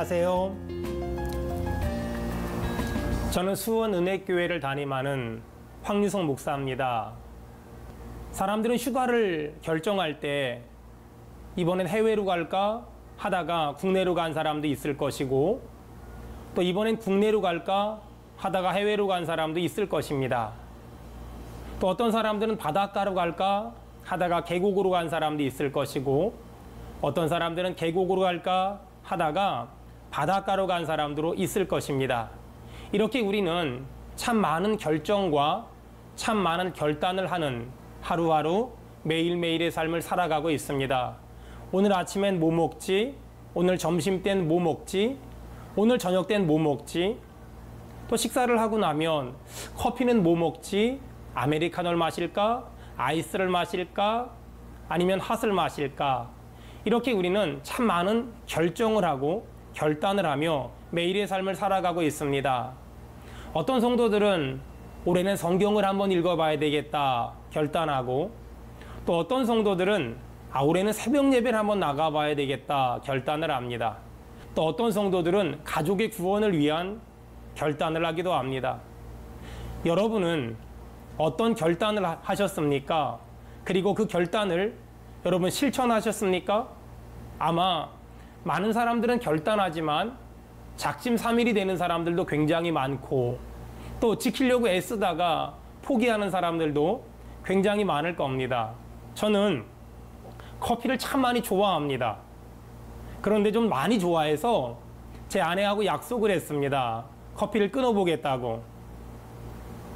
안녕하세요. 저는 수원은혜교회를 담임하는 황유성 목사입니다. 사람들은 휴가를 결정할 때 이번엔 해외로 갈까 하다가 국내로 간 사람도 있을 것이고, 또 이번엔 국내로 갈까 하다가 해외로 간 사람도 있을 것입니다. 또 어떤 사람들은 바닷가로 갈까 하다가 계곡으로 간 사람도 있을 것이고, 어떤 사람들은 계곡으로 갈까 하다가 바닷가로 간 사람도 있을 것입니다. 이렇게 우리는 참 많은 결정과 참 많은 결단을 하는 하루하루 매일매일의 삶을 살아가고 있습니다. 오늘 아침엔 뭐 먹지? 오늘 점심 땐 뭐 먹지? 오늘 저녁 땐 뭐 먹지? 또 식사를 하고 나면 커피는 뭐 먹지? 아메리카노를 마실까? 아이스를 마실까? 아니면 핫을 마실까? 이렇게 우리는 참 많은 결정을 하고 결단을 하며 매일의 삶을 살아가고 있습니다. 어떤 성도들은 올해는 성경을 한번 읽어봐야 되겠다 결단하고, 또 어떤 성도들은 올해는 새벽 예배를 한번 나가봐야 되겠다 결단을 합니다. 또 어떤 성도들은 가족의 구원을 위한 결단을 하기도 합니다. 여러분은 어떤 결단을 하셨습니까? 그리고 그 결단을 여러분 실천하셨습니까? 아마 많은 사람들은 결단하지만 작심삼일이 되는 사람들도 굉장히 많고, 또 지키려고 애쓰다가 포기하는 사람들도 굉장히 많을 겁니다. 저는 커피를 참 많이 좋아합니다. 그런데 좀 많이 좋아해서 제 아내하고 약속을 했습니다. 커피를 끊어보겠다고.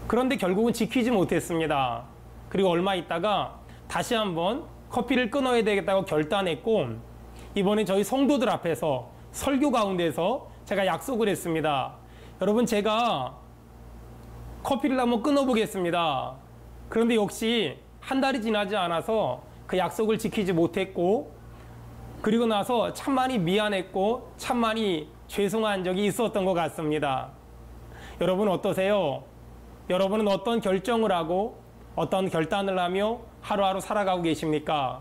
그런데 결국은 지키지 못했습니다. 그리고 얼마 있다가 다시 한번 커피를 끊어야 되겠다고 결단했고, 이번에 저희 성도들 앞에서 설교 가운데서 제가 약속을 했습니다. 여러분, 제가 커피를 한번 끊어보겠습니다. 그런데 역시 한 달이 지나지 않아서 그 약속을 지키지 못했고, 그리고 나서 참 많이 미안했고 참 많이 죄송한 적이 있었던 것 같습니다. 여러분 어떠세요? 여러분은 어떤 결정을 하고 어떤 결단을 하며 하루하루 살아가고 계십니까?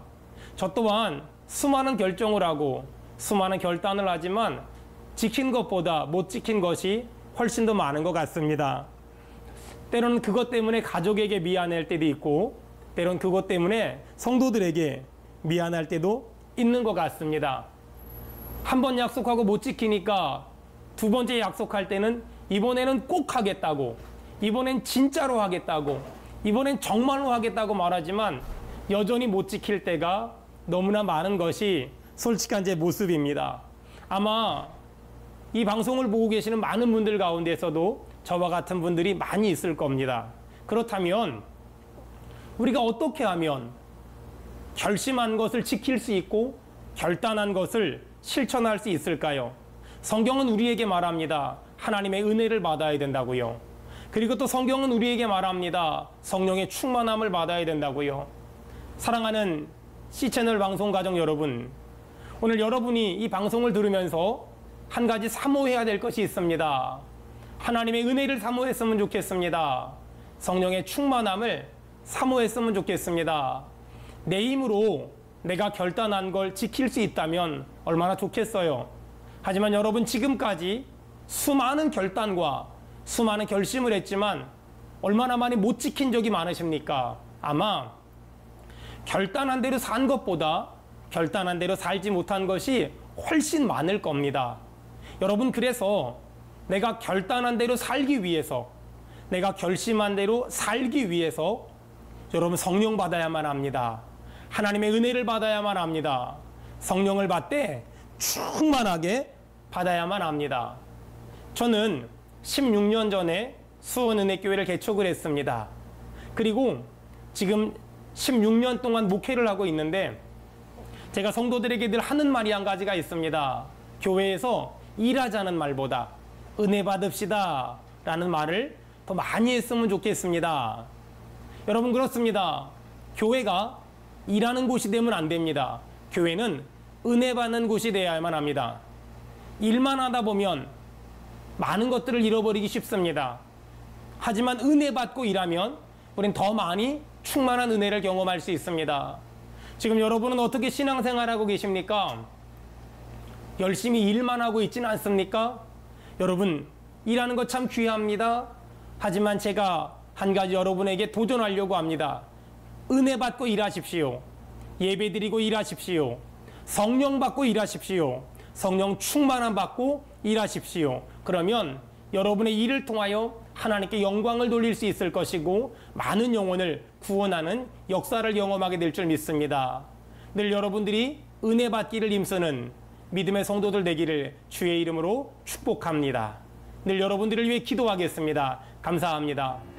저 또한 수많은 결정을 하고 수많은 결단을 하지만 지킨 것보다 못 지킨 것이 훨씬 더 많은 것 같습니다. 때로는 그것 때문에 가족에게 미안할 때도 있고, 때로는 그것 때문에 성도들에게 미안할 때도 있는 것 같습니다. 한 번 약속하고 못 지키니까 두 번째 약속할 때는 이번에는 꼭 하겠다고, 이번엔 진짜로 하겠다고, 이번엔 정말로 하겠다고 말하지만 여전히 못 지킬 때가 너무나 많은 것이 솔직한 제 모습입니다. 아마 이 방송을 보고 계시는 많은 분들 가운데서도 저와 같은 분들이 많이 있을 겁니다. 그렇다면 우리가 어떻게 하면 결심한 것을 지킬 수 있고 결단한 것을 실천할 수 있을까요? 성경은 우리에게 말합니다. 하나님의 은혜를 받아야 된다고요. 그리고 또 성경은 우리에게 말합니다. 성령의 충만함을 받아야 된다고요. 사랑하는 C채널 방송 가족 여러분, 오늘 여러분이 이 방송을 들으면서 한 가지 사모해야 될 것이 있습니다. 하나님의 은혜를 사모했으면 좋겠습니다. 성령의 충만함을 사모했으면 좋겠습니다. 내 힘으로 내가 결단한 걸 지킬 수 있다면 얼마나 좋겠어요. 하지만 여러분, 지금까지 수많은 결단과 수많은 결심을 했지만 얼마나 많이 못 지킨 적이 많으십니까? 아마 결단한 대로 산 것보다 결단한 대로 살지 못한 것이 훨씬 많을 겁니다. 여러분, 그래서 내가 결단한 대로 살기 위해서, 내가 결심한 대로 살기 위해서 여러분 성령 받아야만 합니다. 하나님의 은혜를 받아야만 합니다. 성령을 받되 충만하게 받아야만 합니다. 저는 16년 전에 수원은혜교회를 개척을 했습니다. 그리고 지금 16년 동안 목회를 하고 있는데, 제가 성도들에게 늘 하는 말이 한 가지가 있습니다. 교회에서 일하자는 말보다 은혜 받읍시다 라는 말을 더 많이 했으면 좋겠습니다. 여러분, 그렇습니다. 교회가 일하는 곳이 되면 안 됩니다. 교회는 은혜 받는 곳이 되어야만 합니다. 일만 하다 보면 많은 것들을 잃어버리기 쉽습니다. 하지만 은혜 받고 일하면 우린 더 많이 충만한 은혜를 경험할 수 있습니다. 지금 여러분은 어떻게 신앙생활하고 계십니까? 열심히 일만 하고 있지는 않습니까? 여러분, 일하는 거 참 귀합니다. 하지만 제가 한 가지 여러분에게 도전하려고 합니다. 은혜 받고 일하십시오. 예배 드리고 일하십시오. 성령 받고 일하십시오. 성령 충만함 받고 일하십시오. 그러면 여러분의 일을 통하여 하나님께 영광을 돌릴 수 있을 것이고 많은 영혼을 구원하는 역사를 경험하게 될 줄 믿습니다. 늘 여러분들이 은혜 받기를 힘쓰는 믿음의 성도들 되기를 주의 이름으로 축복합니다. 늘 여러분들을 위해 기도하겠습니다. 감사합니다.